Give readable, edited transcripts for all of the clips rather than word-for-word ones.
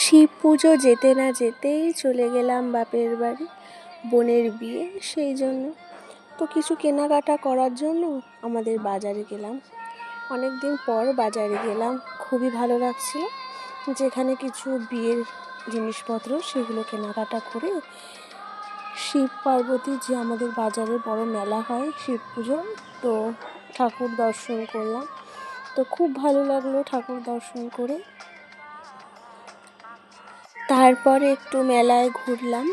শিব পুজো যেতে না যেতেই চলে গেলাম বাপের বাড়ি, বোনের বিয়ে, সেই জন্য তো কিছু কেনাকাটা করার জন্য আমাদের বাজারে গেলাম। অনেক দিন পর বাজারে গেলাম, খুবই ভালো লাগছিল। যেখানে কিছু বিয়ের জিনিসপত্র সেগুলো কেনাকাটা করে শিব পার্বতী যে আমাদের বাজারে বড় মেলা হয় শিব পুজো, তো ঠাকুর দর্শন করলাম। তো খুব ভালো লাগলো ঠাকুর দর্শন করে। তারপরে একটু মেলায় ঘুরলাম।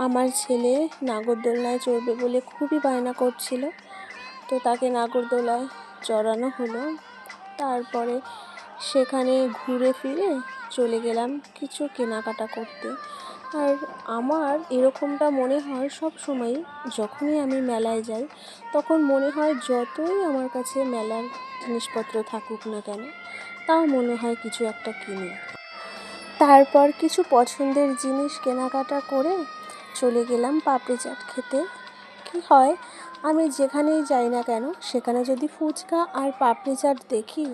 আমার ছেলে নাগরদোলনায় চড়বে বলে খুবই বায়না করছিল, তো তাকে নাগরদোলায় চড়ানো হলো। তারপরে সেখানে ঘুরে ফিরে চলে গেলাম কিছু কেনাকাটা করতে। আর আমার এরকমটা মনে হয় সব সময়, যখনই আমি মেলায় যাই তখন মনে হয় যতই আমার কাছে মেলার জিনিসপত্র থাকুক না কেন, তাও মনে হয় কিছু একটা কিনি। তারপর কিছু পছন্দের জিনিস কেনাকাটা করে চলে গেলাম পাপড়ি চাট খেতে। কি হয়, আমি যেখানেই যাই না কেন সেখানে যদি ফুচকা আর পাপড়ি চাট দেখি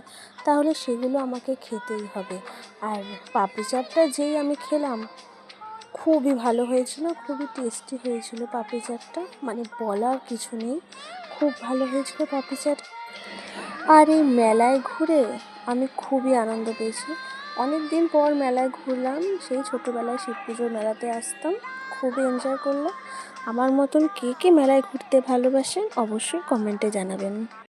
তাহলে সেগুলো আমাকে খেতেই হবে। আর পাপড়ি চাটটা যেই আমি খেলাম, খুবই ভালো হয়েছিল, খুবই টেস্টি হয়েছিল পাপড়ি চাটটা, মানে বলার কিছু নেই, খুব ভালো হয়েছিল পাপড়ি চাট। আর এই মেলায় ঘুরে আমি খুবই আনন্দ পেয়েছি। অনেক দিন পর মেলায় ঘুরলাম, সেই ছোটোবেলায় শিব পুজোর মেলাতে আসতাম, খুবই এনজয় করলাম। আমার মতন কে কে মেলায় ঘুরতে ভালোবাসেন অবশ্যই কমেন্টে জানাবেন।